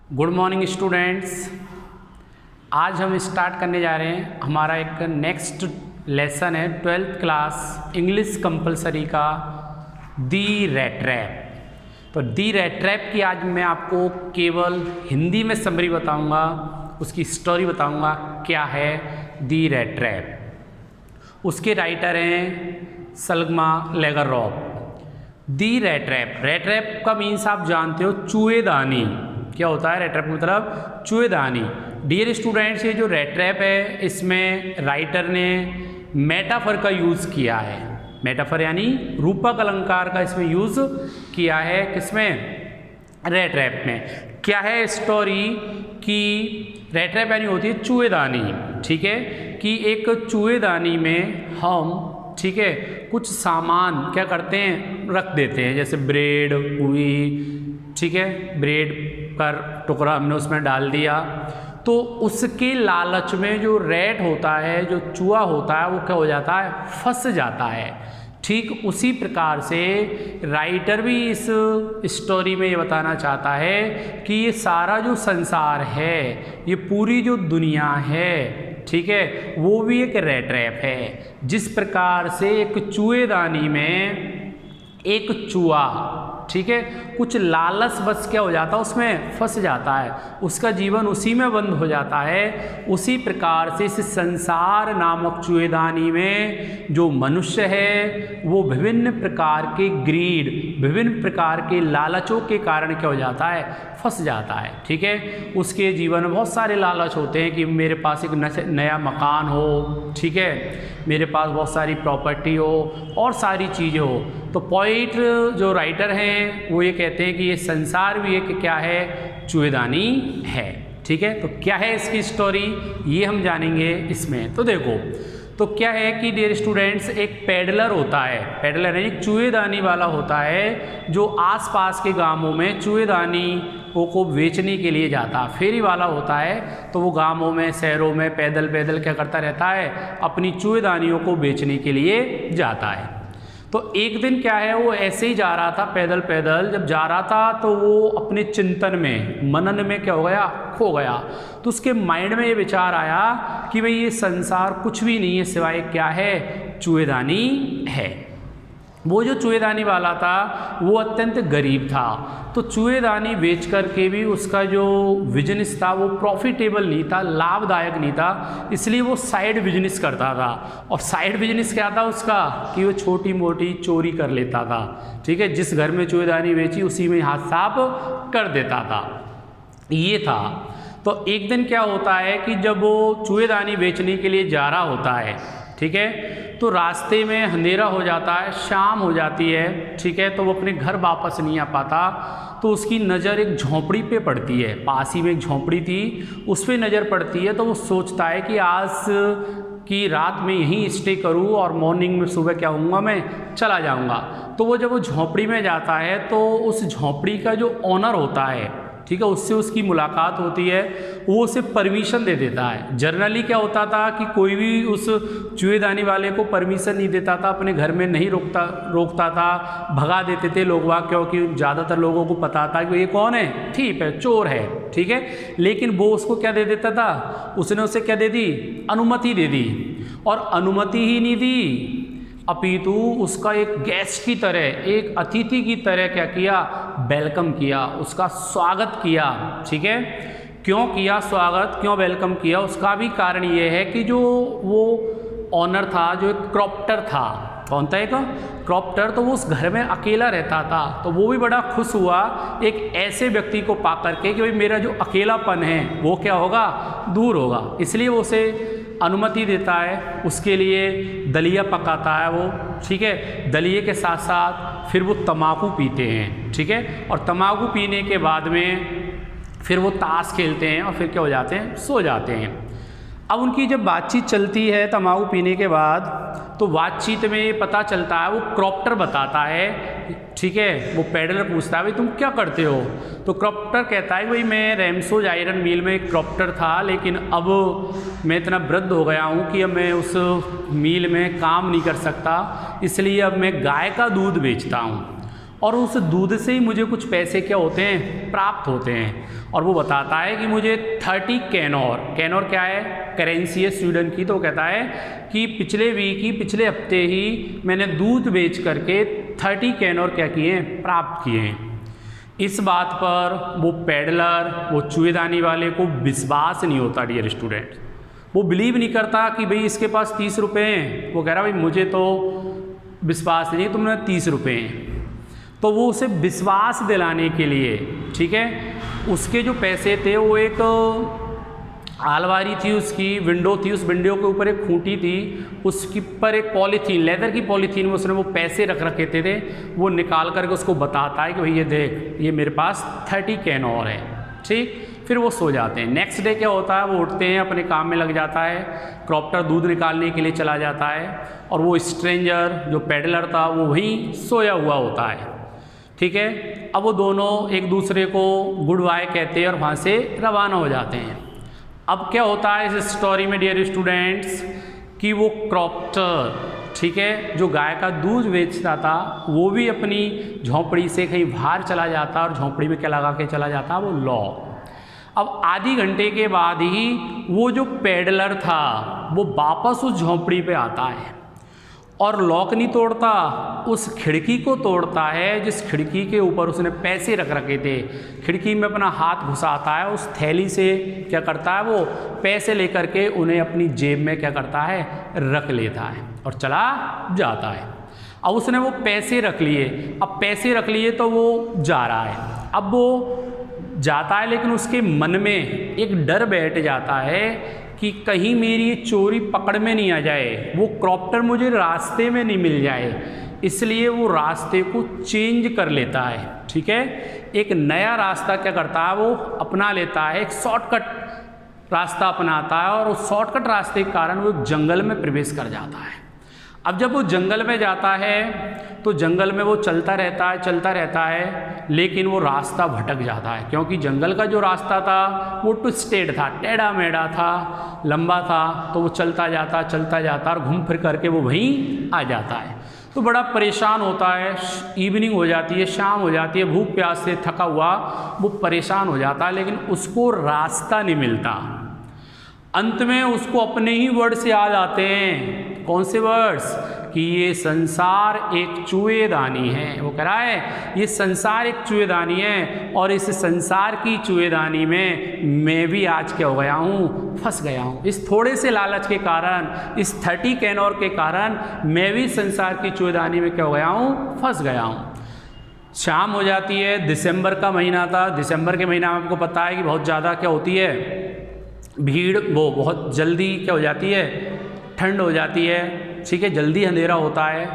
Good morning students. आज हम start करने जा रहे हैं हमारा एक नेक्स्ट लेसन है 12th क्लास इंग्लिश कंपलसरी का दी रैट रैप। तो दी रैट रैप की आज मैं आपको केवल हिंदी में समरी बताऊंगा, उसकी स्टोरी बताऊंगा क्या है दी रैट रैप। उसके राइटर हैं सलमा लेगरॉफ। दी रैट रैप का मीन्स आप जानते हो चूहेदानी। क्या होता है रैट रैप मतलब चूहेदानी। डियर स्टूडेंट्स, ये जो रैट रैप है इसमें राइटर ने मेटाफर का यूज़ किया है। मेटाफर यानी रूपक अलंकार का इसमें यूज़ किया है। किसमें? रैट रैप में। क्या है स्टोरी कि रैट रैप यानी होती है चूहेदानी। ठीक है, कि एक चूहेदानी में हम ठीक है कुछ सामान क्या करते हैं रख देते हैं, जैसे ब्रेड हुई, ठीक है, ब्रेड का टुकड़ा हमने उसमें डाल दिया, तो उसके लालच में जो रैट होता है, जो चूहा होता है, वो क्या हो जाता है, फंस जाता है। ठीक उसी प्रकार से राइटर भी इस स्टोरी में ये बताना चाहता है कि ये सारा जो संसार है, ये पूरी जो दुनिया है, ठीक है, वो भी एक रैट रैप है। जिस प्रकार से एक चूहेदानी में एक चूहा, ठीक है, कुछ लालच बस क्या हो जाता है, उसमें फंस जाता है, उसका जीवन उसी में बंद हो जाता है। उसी प्रकार से इस संसार नामक चूहेदानी में जो मनुष्य है वो विभिन्न प्रकार के ग्रीड, विभिन्न प्रकार के लालचों के कारण क्या हो जाता है, फंस जाता है। ठीक है, उसके जीवन में बहुत सारे लालच होते हैं कि मेरे पास एक नया मकान हो, ठीक है, मेरे पास बहुत सारी प्रॉपर्टी हो और सारी चीज़ें हो। तो पॉइंट जो राइटर हैं वो ये कहते हैं कि ये संसार भी एक क्या है, चूहेदानी है। ठीक है, तो क्या है इसकी स्टोरी ये हम जानेंगे इसमें। तो देखो, तो क्या है कि डियर स्टूडेंट्स, एक पेडलर होता है, पेडलर है एक चूहेदानी वाला होता है जो आसपास के गांवों में चूहेदानी को बेचने के लिए जाता, फेरी वाला होता है। तो वो गांवों में, शहरों में पैदल पैदल क्या करता रहता है, अपनी चूहेदानियों को बेचने के लिए जाता है। तो एक दिन क्या है, वो ऐसे ही जा रहा था पैदल पैदल, जब जा रहा था तो वो अपने चिंतन में, मनन में क्या हो गया, खो गया। तो उसके माइंड में ये विचार आया कि भाई ये संसार कुछ भी नहीं है सिवाय क्या है, चूहेदानी है। वो जो चूहेदानी वाला था वो अत्यंत गरीब था, तो चूहेदानी बेच करके भी उसका जो बिजनेस था वो प्रॉफिटेबल नहीं था, लाभदायक नहीं था, इसलिए वो साइड बिजनेस करता था। और साइड बिजनेस क्या था उसका, कि वो छोटी मोटी चोरी कर लेता था। ठीक है, जिस घर में चूहेदानी बेची उसी में हाथ साफ कर देता था, ये था। तो एक दिन क्या होता है कि जब वो चूहेदानी बेचने के लिए जा रहा होता है, ठीक है, तो रास्ते में अंधेरा हो जाता है, शाम हो जाती है, ठीक है, तो वो अपने घर वापस नहीं आ पाता। तो उसकी नज़र एक झोंपड़ी पे पड़ती है, पास ही में एक झोंपड़ी थी, उस पर नज़र पड़ती है। तो वो सोचता है कि आज की रात में यहीं स्टे करूं और मॉर्निंग में सुबह क्या होऊंगा, मैं चला जाऊंगा। तो वो जब वो झोंपड़ी में जाता है तो उस झोंपड़ी का जो ओनर होता है, ठीक है, उससे उसकी मुलाकात होती है, वो उसे परमिशन दे देता है। जनरली क्या होता था कि कोई भी उस चूहेदानी वाले को परमिशन नहीं देता था, अपने घर में नहीं रोकता था, भगा देते थे लोग वहाँ, क्योंकि ज़्यादातर लोगों को पता था कि ये कौन है, ठीक है, चोर है। ठीक है, लेकिन वो उसको क्या दे देता था, उसने उसे क्या दे दी, अनुमति दे दी। और अनुमति ही नहीं दी अपितु उसका एक गेस्ट की तरह, एक अतिथि की तरह क्या किया, वेलकम किया, उसका स्वागत किया। ठीक है, क्यों किया स्वागत, क्यों वेलकम किया, उसका भी कारण ये है कि जो वो ऑनर था, जो एक क्रॉप्टर था, कौन था एक क्रॉप्टर, तो वो उस घर में अकेला रहता था। तो वो भी बड़ा खुश हुआ एक ऐसे व्यक्ति को पा करके कि भाई मेरा जो अकेलापन है वो क्या होगा, दूर होगा, इसलिए वो उसे अनुमति देता है। उसके लिए दलिया पकाता है वो, ठीक है, दलिए के साथ साथ फिर वो तम्बाकू पीते हैं। ठीक है, और तम्बाकू पीने के बाद में फिर वो ताश खेलते हैं और फिर क्या हो जाते हैं, सो जाते हैं। अब उनकी जब बातचीत चलती है तम्बाकू पीने के बाद, तो बातचीत में ये पता चलता है, वो क्रॉप्टर बताता है, ठीक है, वो पेडलर पूछता है भाई तुम क्या करते हो, तो क्रॉप्टर कहता है भाई मैं रेमसोज आयरन मिल में एक क्रॉप्टर था, लेकिन अब मैं इतना वृद्ध हो गया हूँ कि अब मैं उस मिल में काम नहीं कर सकता, इसलिए अब मैं गाय का दूध बेचता हूँ। और उस दूध से ही मुझे कुछ पैसे क्या होते हैं, प्राप्त होते हैं। और वो बताता है कि मुझे 30 कैनोर, कैनोर क्या है, करेंसी है स्वीडन की, तो वो कहता है कि पिछले हफ्ते ही मैंने दूध बेच करके 30 कैनोर क्या किए हैं, प्राप्त किए हैं। इस बात पर वो पेडलर, वो चूहेदानी वाले को विश्वास नहीं होता डियर स्टूडेंट। वो बिलीव नहीं करता कि भाई इसके पास 30 रुपये हैं। वो कह रहा भाई मुझे तो विश्वास नहीं, तुमने 30 रुपये हैं। तो वो उसे विश्वास दिलाने के लिए, ठीक है, उसके जो पैसे थे वो एक आलमारी थी, उसकी विंडो थी, उस विंडो के ऊपर एक खूंटी थी, उसके ऊपर एक पॉलीथीन, लेदर की पॉलीथीन में उसने वो पैसे रख रखे थे। वो निकाल करके उसको बताता है कि भाई ये देख, ये मेरे पास 30 कैनोर है, ठीक। फिर वो सो जाते हैं। नेक्स्ट डे क्या होता है, वो उठते हैं, अपने काम में लग जाता है, क्रॉप्टर दूध निकालने के लिए चला जाता है, और वो स्ट्रेंजर जो पेडलर था वो वहीं सोया हुआ होता है, ठीक है। अब वो दोनों एक दूसरे को गुड बाय कहते हैं और वहाँ से रवाना हो जाते हैं। अब क्या होता है इस स्टोरी में डियर स्टूडेंट्स, कि वो क्रॉप्टर, ठीक है, जो गाय का दूध बेचता था, वो भी अपनी झोंपड़ी से कहीं बाहर चला जाता और झोंपड़ी में क्या लगा के चला जाता, वो लॉक। अब आधी घंटे के बाद ही वो जो पेडलर था वो वापस उस झोंपड़ी पे आता है और लॉक नहीं तोड़ता, उस खिड़की को तोड़ता है जिस खिड़की के ऊपर उसने पैसे रख रखे थे। खिड़की में अपना हाथ घुसाता है, उस थैली से क्या करता है, वो पैसे लेकर के उन्हें अपनी जेब में क्या करता है, रख लेता है और चला जाता है। अब उसने वो पैसे रख लिए, अब पैसे रख लिए तो वो जा रहा है। अब वो जाता है लेकिन उसके मन में एक डर बैठ जाता है कि कहीं मेरी ये चोरी पकड़ में नहीं आ जाए, वो क्रॉप्टर मुझे रास्ते में नहीं मिल जाए, इसलिए वो रास्ते को चेंज कर लेता है, ठीक है। एक नया रास्ता क्या करता है, वो अपना लेता है, एक शॉर्टकट रास्ता अपनाता है, और उस शॉर्टकट रास्ते के कारण वो जंगल में प्रवेश कर जाता है। अब जब वो जंगल में जाता है तो जंगल में वो चलता रहता है, लेकिन वो रास्ता भटक जाता है, क्योंकि जंगल का जो रास्ता था वो ट्विस्टेड था, टेढ़ा मेढ़ा था, लंबा था। तो वो चलता जाता और घूम फिर करके वो वहीं आ जाता है। तो बड़ा परेशान होता है, इवनिंग हो जाती है, शाम हो जाती है, भूख प्यास से थका हुआ वो परेशान हो जाता है, लेकिन उसको रास्ता नहीं मिलता। अंत में उसको अपने ही वर्ड्स याद आते हैं। कौन से वर्ड्स? कि ये संसार एक चूहेदानी है। वो कह रहा है ये संसार एक चूहेदानी है, और इस संसार की चूहेदानी में मैं भी आज क्या हो गया हूँ, फंस गया हूँ। इस थोड़े से लालच के कारण, इस 30 कैनोर के कारण मैं भी संसार की चूहेदानी में क्या हो गया हूँ, फंस गया हूँ। शाम हो जाती है, दिसंबर का महीना था। दिसंबर के महीना में आपको पता है कि बहुत ज़्यादा क्या होती है, भीड़, वो बहुत जल्दी क्या हो जाती है, ठंड हो जाती है, ठीक है, जल्दी अंधेरा होता है।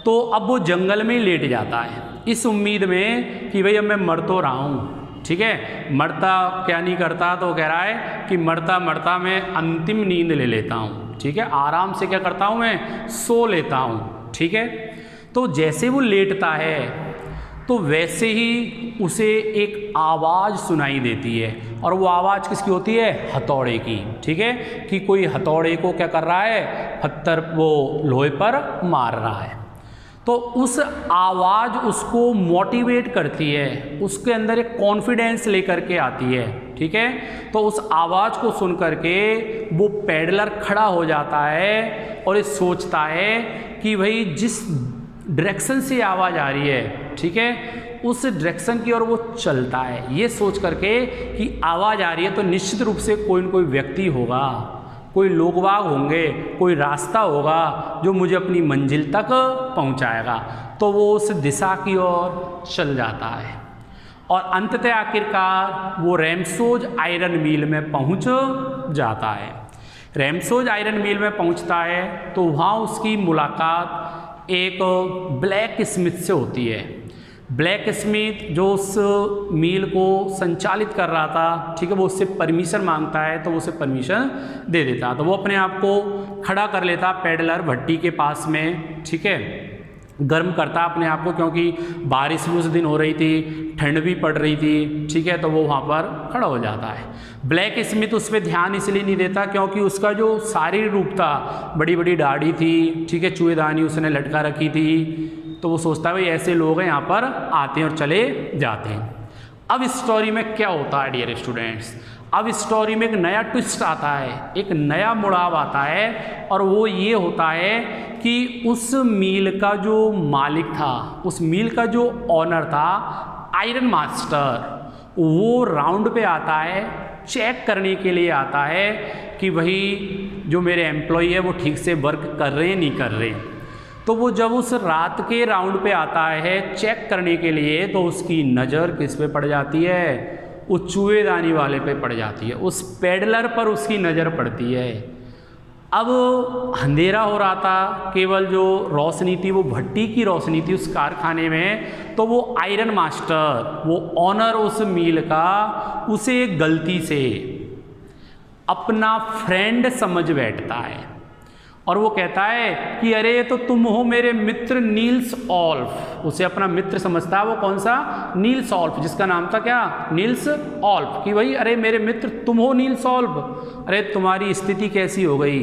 तो अब वो जंगल में ही लेट जाता है, इस उम्मीद में कि भाई अब मैं मर तो रहा हूँ, ठीक है। मरता क्या नहीं करता, तो कह रहा है कि मरता मरता मैं अंतिम नींद ले लेता हूँ, ठीक है, आराम से क्या करता हूँ, मैं सो लेता हूँ, ठीक है। तो जैसे वो लेटता है तो वैसे ही उसे एक आवाज़ सुनाई देती है, और वो आवाज़ किसकी होती है, हथौड़े की, ठीक है, कि कोई हथौड़े को क्या कर रहा है, पत्थर वो लोहे पर मार रहा है। तो उस आवाज़ उसको मोटिवेट करती है, उसके अंदर एक कॉन्फिडेंस लेकर के आती है, ठीक है। तो उस आवाज़ को सुन करके वो पेडलर खड़ा हो जाता है और ये सोचता है कि भाई जिस डायरेक्शन से आवाज़ आ रही है, ठीक है, उस डायरेक्शन की ओर वो चलता है, ये सोच करके कि आवाज़ आ रही है तो निश्चित रूप से कोई न कोई व्यक्ति होगा, कोई लोगबाग होंगे, कोई रास्ता होगा जो मुझे अपनी मंजिल तक पहुंचाएगा। तो वो उस दिशा की ओर चल जाता है, और अंततः आखिरकार वो रैमसोज आयरन मिल में पहुंच जाता है। रैमसोज आयरन मिल में पहुंचता है तो वहाँ उसकी मुलाकात एक ब्लैक स्मिथ से होती है। ब्लैक स्मिथ जो उस मिल को संचालित कर रहा था, ठीक है, वो उससे परमिशन मांगता है, तो वो उसे परमिशन दे देता। तो वो अपने आप को खड़ा कर लेता पेडलर भट्टी के पास में, ठीक है, गर्म करता अपने आप को, क्योंकि बारिश भी उस दिन हो रही थी, ठंड भी पड़ रही थी, ठीक है। तो वो वहाँ पर खड़ा हो जाता है। ब्लैक स्मिथ उस पर ध्यान इसलिए नहीं देता क्योंकि उसका जो शारीरिक रूप था, बड़ी बड़ी दाढ़ी थी, ठीक है, चूहेदानी उसने लटका रखी थी, तो वो सोचता है भाई ऐसे लोग हैं यहाँ पर आते हैं और चले जाते हैं। अब इस स्टोरी में क्या होता है डियर स्टूडेंट्स, अब इस स्टोरी में एक नया ट्विस्ट आता है, एक नया मुड़ाव आता है, और वो ये होता है कि उस मील का जो मालिक था, उस मील का जो ऑनर था, आयरन मास्टर, वो राउंड पे आता है, चेक करने के लिए आता है कि वही जो मेरे एम्प्लॉई है वो ठीक से वर्क कर रहे हैं नहीं कर रहे। तो वो जब उस रात के राउंड पे आता है चेक करने के लिए, तो उसकी नज़र किस पे पड़ जाती है, उस चूहेदानी वाले पे पड़ जाती है, उस पेडलर पर उसकी नज़र पड़ती है। अब अंधेरा हो रहा था, केवल जो रोशनी थी वो भट्टी की रोशनी थी उस कारखाने में। तो वो आयरन मास्टर, वो ऑनर उस मील का, उसे गलती से अपना फ्रेंड समझ बैठता है और वो कहता है कि अरे ये तो तुम हो मेरे मित्र नील्स ऑल्फ। उसे अपना मित्र समझता है, वो कौन सा, नील्स ऑल्फ, जिसका नाम था क्या, नील्स ऑल्फ, कि भाई अरे मेरे मित्र तुम हो नील्स ऑल्फ, अरे तुम्हारी स्थिति कैसी हो गई।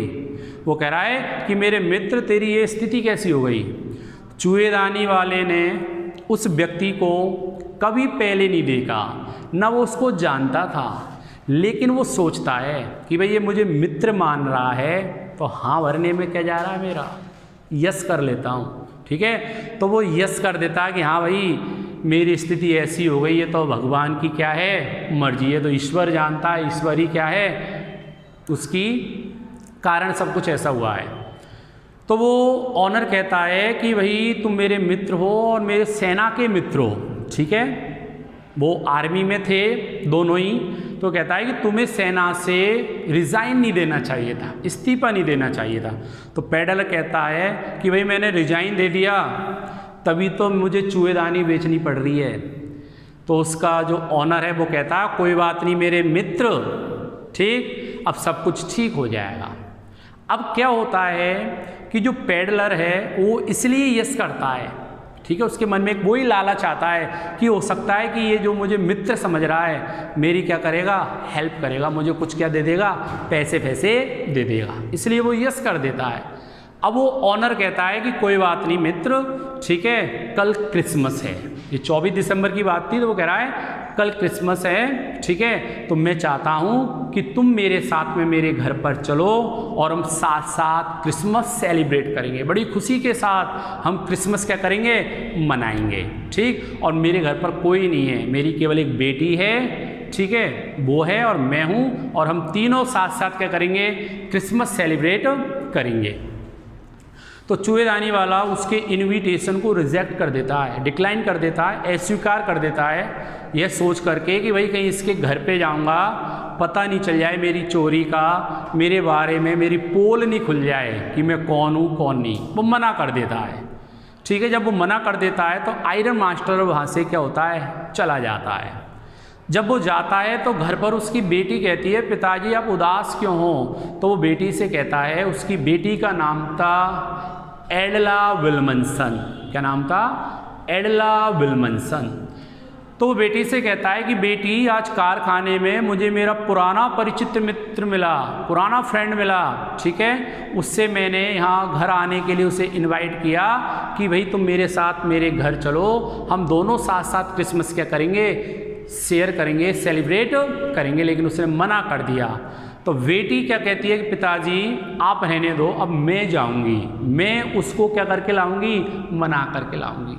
वो कह रहा है कि मेरे मित्र तेरी ये स्थिति कैसी हो गई। चूहेदानी वाले ने उस व्यक्ति को कभी पहले नहीं देखा, ना वो उसको जानता था, लेकिन वो सोचता है कि भाई ये मुझे मित्र मान रहा है, तो हाँ भरने में क्या जा रहा है मेरा, यस कर लेता हूँ, ठीक है। तो वो यस कर देता है कि हाँ भाई मेरी स्थिति ऐसी हो गई है, तो भगवान की क्या है मर्जी है, तो ईश्वर जानता है, ईश्वर ही क्या है, उसकी कारण सब कुछ ऐसा हुआ है। तो वो ऑनर कहता है कि भाई तुम मेरे मित्र हो और मेरे सेना के मित्र हो, ठीक है, वो आर्मी में थे दोनों ही। तो कहता है कि तुम्हें सेना से रिज़ाइन नहीं देना चाहिए था, इस्तीफा नहीं देना चाहिए था। तो पेडलर कहता है कि भाई मैंने रिज़ाइन दे दिया, तभी तो मुझे चूहेदानी बेचनी पड़ रही है। तो उसका जो ऑनर है वो कहता है कोई बात नहीं मेरे मित्र, ठीक, अब सब कुछ ठीक हो जाएगा। अब क्या होता है कि जो पेडलर है वो इसलिए यस करता है, ठीक है, उसके मन में एक वही लालच आता है कि हो सकता है कि ये जो मुझे मित्र समझ रहा है मेरी क्या करेगा, हेल्प करेगा, मुझे कुछ क्या दे देगा, पैसे दे देगा, इसलिए वो यस कर देता है। अब वो ऑनर कहता है कि कोई बात नहीं मित्र, ठीक है, कल क्रिसमस है, ये 24 दिसंबर की बात थी, तो वो कह रहा है कल क्रिसमस है, ठीक है, तो मैं चाहता हूँ कि तुम मेरे साथ में मेरे घर पर चलो और हम साथ साथ क्रिसमस सेलिब्रेट करेंगे, बड़ी खुशी के साथ हम क्रिसमस क्या करेंगे, मनाएंगे, ठीक। और मेरे घर पर कोई नहीं है, मेरी केवल एक बेटी है, ठीक है, वो है और मैं हूँ, और हम तीनों साथ साथ क्या करेंगे, क्रिसमस सेलिब्रेट करेंगे। तो चूहेदानी वाला उसके इनविटेशन को रिजेक्ट कर देता है, डिक्लाइन कर देता है, अस्वीकार कर देता है, यह सोच करके कि भाई कहीं इसके घर पे जाऊंगा पता नहीं चल जाए मेरी चोरी का, मेरे बारे में मेरी पोल नहीं खुल जाए कि मैं कौन हूँ कौन नहीं। वो मना कर देता है, ठीक है। जब वो मना कर देता है तो आयरन मास्टर वहाँ से क्या होता है, चला जाता है। जब वो जाता है तो घर पर उसकी बेटी कहती है पिताजी आप उदास क्यों हो। तो वो बेटी से कहता है, उसकी बेटी का नाम था एडला विल्मनसन। क्या नाम था, एडला विल्मनसन। तो वो बेटी से कहता है कि बेटी आज कारखाने में मुझे मेरा पुराना परिचित मित्र मिला, पुराना फ्रेंड मिला, ठीक है, उससे मैंने यहाँ घर आने के लिए उसे इनवाइट किया कि भाई तुम मेरे साथ मेरे घर चलो, हम दोनों साथ साथ क्रिसमस क्या करेंगे, शेयर करेंगे, सेलिब्रेट करेंगे। लेकिन उसने मना कर दिया। तो बेटी क्या कहती है कि पिताजी आप रहने दो, अब मैं जाऊंगी, मैं उसको क्या करके लाऊंगी, मना करके लाऊंगी।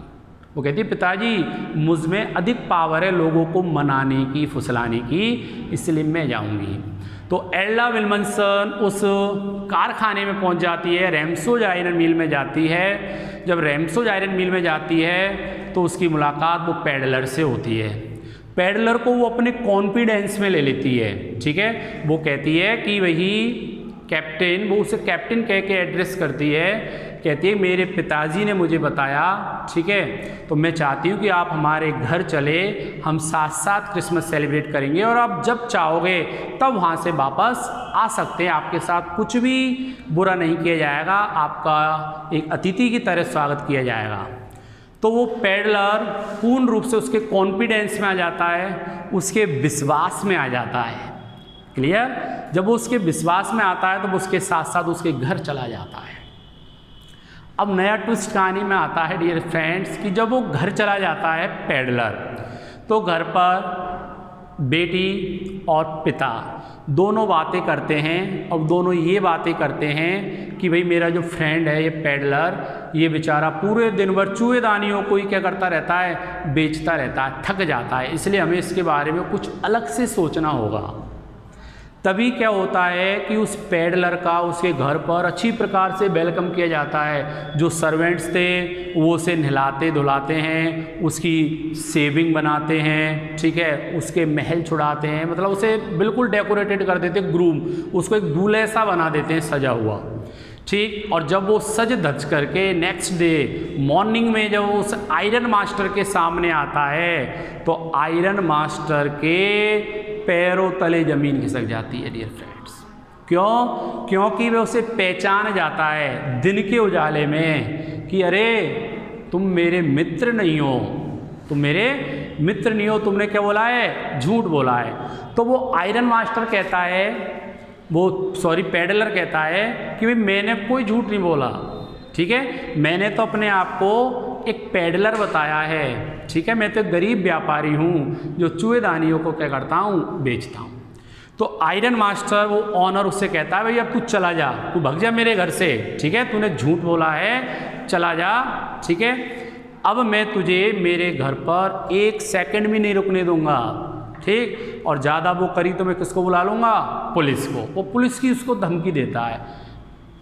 वो कहती है पिताजी मुझ में अधिक पावर है लोगों को मनाने की, फुसलाने की, इसलिए मैं जाऊंगी। तो एडला विल्मनसन उस कारखाने में पहुंच जाती है, रैमसोज आयरन मिल में जाती है। जब रैमसोज आयरन मिल में जाती है तो उसकी मुलाकात वो पेडलर से होती है। पेडलर को वो अपने कॉन्फिडेंस में ले लेती है, ठीक है। वो कहती है कि वही कैप्टन, वो उसे कैप्टन कह के एड्रेस करती है, कहती है मेरे पिताजी ने मुझे बताया, ठीक है, तो मैं चाहती हूँ कि आप हमारे घर चले, हम साथ साथ क्रिसमस सेलिब्रेट करेंगे और आप जब चाहोगे तब वहाँ से वापस आ सकते हैं, आपके साथ कुछ भी बुरा नहीं किया जाएगा, आपका एक अतिथि की तरह स्वागत किया जाएगा। तो वो पेडलर पूर्ण रूप से उसके कॉन्फिडेंस में आ जाता है, उसके विश्वास में आ जाता है। क्लियर? जब वो उसके विश्वास में आता है तो वो उसके साथ साथ उसके घर चला जाता है। अब नया ट्विस्ट कहानी में आता है डियर फ्रेंड्स कि जब वो घर चला जाता है पेडलर, तो घर पर बेटी और पिता दोनों बातें करते हैं। अब दोनों ये बातें करते हैं कि भाई मेरा जो फ्रेंड है ये पेडलर, ये बेचारा पूरे दिन भर चूहेदानियों को ही क्या करता रहता है, बेचता रहता है, थक जाता है, इसलिए हमें इसके बारे में कुछ अलग से सोचना होगा। तभी क्या होता है कि उस पेडलर का उसके घर पर अच्छी प्रकार से वेलकम किया जाता है। जो सर्वेंट्स थे वो उसे नहलाते धुलाते हैं, उसकी सेविंग बनाते हैं, ठीक है, उसके महल छुड़ाते हैं, मतलब उसे बिल्कुल डेकोरेटेड कर देते, ग्रूम, उसको एक दूल्हे सा बना देते हैं सजा हुआ, ठीक। और जब वो सज धज करके नेक्स्ट डे मॉर्निंग में जब उस आयरन मास्टर के सामने आता है, तो आयरन मास्टर के पैरों तले जमीन खिसक जाती है डियर फ्रेंड्स। क्यों? क्योंकि वह उसे पहचान जाता है दिन के उजाले में कि अरे तुम मेरे मित्र नहीं हो, तुम मेरे मित्र नहीं हो, तुमने क्या बोला है, झूठ बोला है। तो वो आयरन मास्टर कहता है, पेडलर कहता है कि भाई मैंने कोई झूठ नहीं बोला, ठीक है, मैंने तो अपने आप को एक पेडलर बताया है, ठीक है, मैं तो गरीब व्यापारी हूँ जो चूहेदानियों को क्या करता हूँ, बेचता हूँ। तो आयरन मास्टर वो ऑनर उससे कहता है भाई अब तू चला जा, तू भाग जा मेरे घर से, ठीक है, तूने झूठ बोला है, चला जा, ठीक है, अब मैं तुझे मेरे घर पर 1 सेकंड भी नहीं रुकने दूंगा, ठीक, और ज़्यादा वो करी तो मैं किसको बुला लूँगा, पुलिस को। वो पुलिस की उसको धमकी देता है।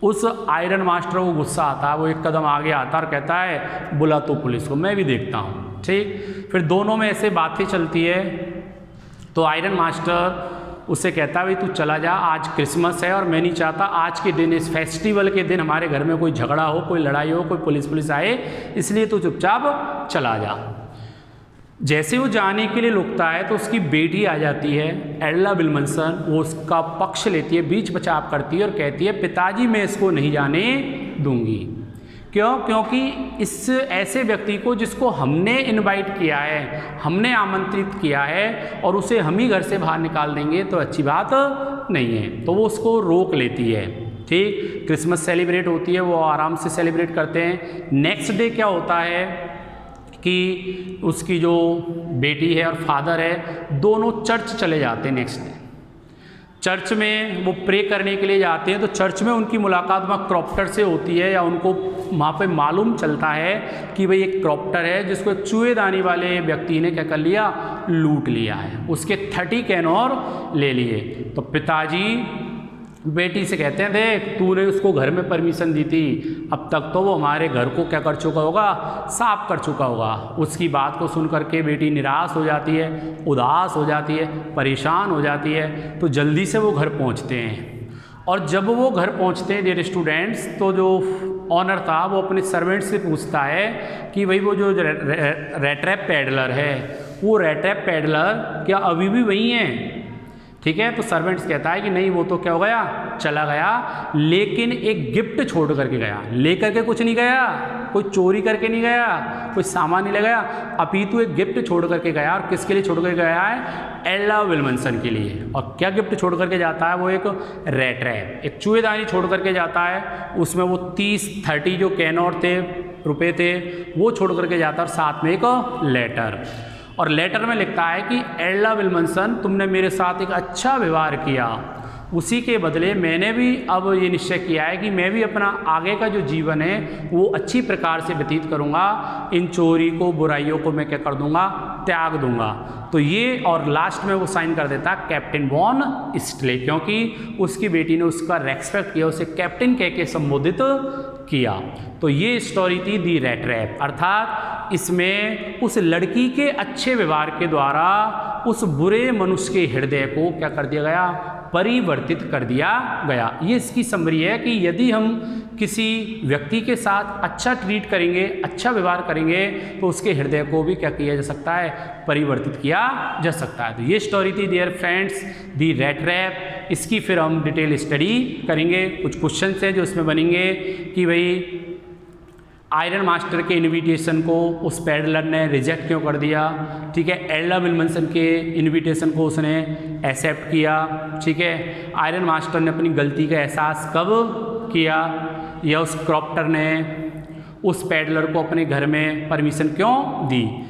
उस आयरन मास्टर को गुस्सा आता है, वो एक कदम आगे आता और कहता है बुला तो पुलिस को, मैं भी देखता हूँ, ठीक। फिर दोनों में ऐसे बातें चलती है। तो आयरन मास्टर उससे कहता है भाई तू चला जा, आज क्रिसमस है और मैं नहीं चाहता आज के दिन, इस फेस्टिवल के दिन हमारे घर में कोई झगड़ा हो, कोई लड़ाई हो, कोई पुलिस आए, इसलिए तू चुपचाप चला जा। जैसे वो जाने के लिए रुकता है तो उसकी बेटी आ जाती है एल्ला विल्मनसन, वो उसका पक्ष लेती है, बीच बचाव करती है और कहती है पिताजी मैं इसको नहीं जाने दूंगी। क्यों? क्योंकि इस ऐसे व्यक्ति को जिसको हमने इनवाइट किया है, हमने आमंत्रित किया है और उसे हम ही घर से बाहर निकाल देंगे तो अच्छी बात नहीं है। तो वो उसको रोक लेती है, ठीक। क्रिसमस सेलिब्रेट होती है, वो आराम से सेलिब्रेट करते हैं। नेक्स्ट डे क्या होता है कि उसकी जो बेटी है और फादर है दोनों चर्च चले जाते हैं नेक्स्ट डे। चर्च में वो प्रे करने के लिए जाते हैं, तो चर्च में उनकी मुलाकात वहाँ क्रॉप्टर से होती है, या उनको वहाँ पे मालूम चलता है कि भाई एक क्रॉप्टर है जिसको एक चूहेदानी वाले व्यक्ति ने क्या कर लिया, लूट लिया है, उसके 30 कैनोर ले लिए। तो पिताजी बेटी से कहते हैं देख तूने उसको घर में परमिशन दी थी, अब तक तो वो हमारे घर को क्या कर चुका होगा, साफ कर चुका होगा। उसकी बात को सुन करके बेटी निराश हो जाती है, उदास हो जाती है, परेशान हो जाती है। तो जल्दी से वो घर पहुंचते हैं, और जब वो घर पहुंचते हैं डियर स्टूडेंट्स, तो जो ऑनर था वो अपने सर्वेंट से पूछता है कि भाई वो जो रेट्रैप पेडलर है, वो रेट्रैप पेडलर क्या अभी भी वही हैं, ठीक है। तो सर्वेंट्स कहता है कि नहीं वो तो क्या हो गया, चला गया, लेकिन एक गिफ्ट छोड़ करके गया, लेकर के कुछ नहीं गया, कोई चोरी करके नहीं गया, कोई सामान नहीं ले गया, अपितु एक गिफ्ट छोड़ करके गया। और किसके लिए छोड़ करके गया है, एल्ला विल्मनसन के लिए। और क्या गिफ्ट छोड़ करके जाता है, वो एक रेट्रैप, एक चूहेदानी छोड़ करके जाता है। उसमें वो 30 जो कैनोर थे, रुपए थे, वो छोड़ करके जाता है, और साथ में एक लेटर। और लेटर में लिखता है कि एल्ला विल्मनसन तुमने मेरे साथ एक अच्छा व्यवहार किया, उसी के बदले मैंने भी अब ये निश्चय किया है कि मैं भी अपना आगे का जो जीवन है वो अच्छी प्रकार से व्यतीत करूँगा, इन चोरी को, बुराइयों को मैं क्या कर दूँगा, त्याग दूँगा। तो ये, और लास्ट में वो साइन कर देता कैप्टन वॉन स्टले, क्योंकि उसकी बेटी ने उसका रेस्पेक्ट किया, उसे कैप्टन कह के संबोधित किया। तो ये स्टोरी थी दी रेट्रैप, अर्थात इसमें उस लड़की के अच्छे व्यवहार के द्वारा उस बुरे मनुष्य के हृदय को क्या कर दिया गया, परिवर्तित कर दिया गया। ये इसकी समरी है कि यदि हम किसी व्यक्ति के साथ अच्छा ट्रीट करेंगे, अच्छा व्यवहार करेंगे, तो उसके हृदय को भी क्या किया जा सकता है, परिवर्तित किया जा सकता है। तो ये स्टोरी थी डियर फ्रेंड्स दी रेट्रैप। इसकी फिर हम डिटेल स्टडी करेंगे। कुछ क्वेश्चन हैं जो इसमें बनेंगे कि भाई आयरन मास्टर के इनविटेशन को उस पेडलर ने रिजेक्ट क्यों कर दिया, ठीक है, एल्ला विल्मनसन के इनविटेशन को उसने एक्सेप्ट किया, ठीक है, आयरन मास्टर ने अपनी गलती का एहसास कब किया, या उस क्रॉप्टर ने उस पैडलर को अपने घर में परमिशन क्यों दी?